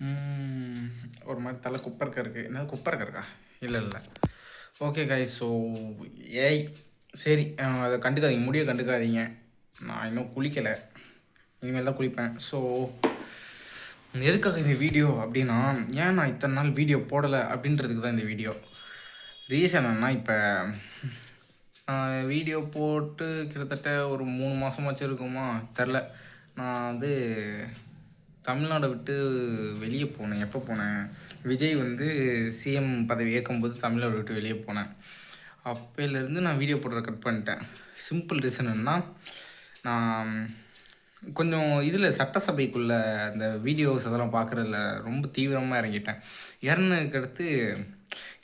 ம், ஒரு மாதிரி தலை குப்பருக்க இருக்குது. என்ன குப்பருக்க இருக்கா? இல்லை இல்லை. ஓகே காய்ஸ், ஸோ ஏய் சரி, அதை கண்டுக்காதீங்க, முடியை கண்டுக்காதீங்க. நான் இன்னும் குளிக்கலை, இனிமேல் தான் குளிப்பேன். ஸோ எதுக்காக இந்த வீடியோ அப்படின்னா, ஏன் நான் இத்தனை நாள் வீடியோ போடலை அப்படின்றதுக்கு தான் இந்த வீடியோ. ரீசன் என்ன, இப்போ வீடியோ போட்டு கிட்டத்தட்ட ஒரு 3 மாதமாச்சும் இருக்குமா தெரில. நான் வந்து தமிழ்நாடை விட்டு வெளியே போனேன். எப்போ போனேன், விஜய் வந்து சிஎம் பதவி ஏற்கும்போது தமிழ்நாடு விட்டு வெளியே போனேன். அப்போலேருந்து நான் வீடியோ போடுறத கட் பண்ணிட்டேன். சிம்பிள் ரீசன் என்னன்னா, நான் கொஞ்சம் இதில் சட்டசபைக்குள்ளே அந்த வீடியோஸ் அதெல்லாம் பார்க்குறதில்ல ரொம்ப தீவிரமாக இறங்கிட்டேன். இறங்கினதுக்கு அடுத்து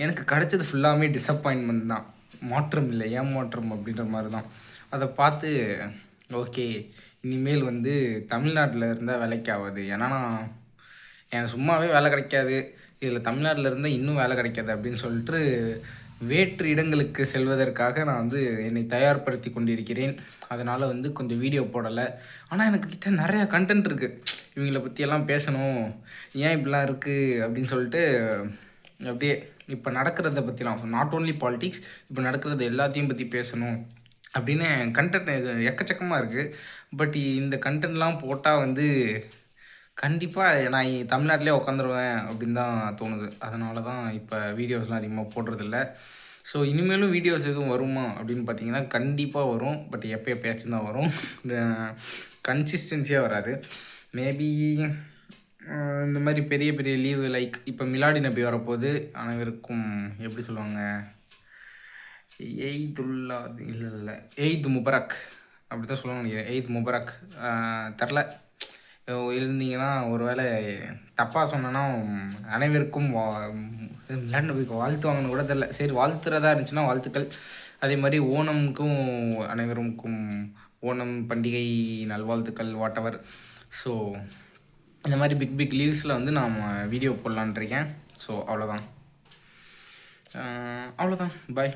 எனக்கு கிடச்சது ஃபுல்லாமே டிசப்பாயின்மெண்ட் தான். மாற்றம் இல்லை, ஏமாற்றம் அப்படின்ற மாதிரி தான். அதை பார்த்து ஓகே, இனிமேல் வந்து தமிழ்நாட்டில் இருந்தால் வேலைக்கு ஆகாது. ஏன்னா நான் எனக்கு சும்மாவே வேலை கிடைக்காது, இதில் தமிழ்நாட்டில் இருந்தால் இன்னும் வேலை கிடைக்காது அப்படின்னு சொல்லிட்டு வேற்று இடங்களுக்கு செல்வதற்காக நான் வந்து என்னை தயார்படுத்தி கொண்டிருக்கிறேன். அதனால் வந்து கொஞ்சம் வீடியோ போடலை. ஆனால் எனக்கு கிட்ட நிறையா கண்டென்ட் இருக்குது, இவங்களை பற்றியெல்லாம் பேசணும், ஏன் இப்படிலாம் இருக்குது அப்படின்னு சொல்லிட்டு. அப்படியே இப்போ நடக்கிறத பற்றிலாம், நாட் ஓன்லி பாலிட்டிக்ஸ், இப்போ நடக்கிறது எல்லாத்தையும் பற்றி பேசணும் அப்படின்னு கண்டென்ட் எக்கச்சக்கமாக இருக்குது. பட் இந்த கண்டென்ட்லாம் போட்டால் வந்து கண்டிப்பாக நான் தமிழ்நாட்டிலே உட்காந்துருவேன் அப்படின்னு தான் தோணுது. அதனால தான் இப்போ வீடியோஸ்லாம் அதிகமாக போடுறதில்ல. ஸோ இனிமேலும் வீடியோஸ் எதுவும் வருமா அப்படின்னு பார்த்தீங்கன்னா கண்டிப்பாக வரும். பட் எப்போயாச்சும் தான் வரும், கன்சிஸ்டன்சியாக வராது. மேபி இந்த மாதிரி பெரிய பெரிய லீவு, லைக் இப்போ மிலாடி நபி வரப்போது, அனைவருக்கும் எப்படி சொல்லுவாங்க, எய்துல்லா இல்லை எய்த் முபரக் அப்படி தான் சொல்லணும்னு நினைக்கிறேன். எய்த் முபரக் தெரில, இருந்தீங்கன்னா ஒரு வேளை தப்பாக சொன்னேன்னா அனைவருக்கும் மிலாடி நபிக்கு வாழ்த்து வாங்கன்னு கூட தெரில. சரி, வாழ்த்துறதா இருந்துச்சுன்னா வாழ்த்துக்கள். அதே மாதிரி ஓணமுக்கும் அனைவருக்கும் ஓணம் பண்டிகை நல்வாழ்த்துக்கள், வாட் எவர். ஸோ இந்த மாதிரி பிக் பிக் லீவ்ஸில் வந்து நான் வீடியோ போடலான்ட்ருக்கேன். ஸோ அவ்வளோதான், பாய்.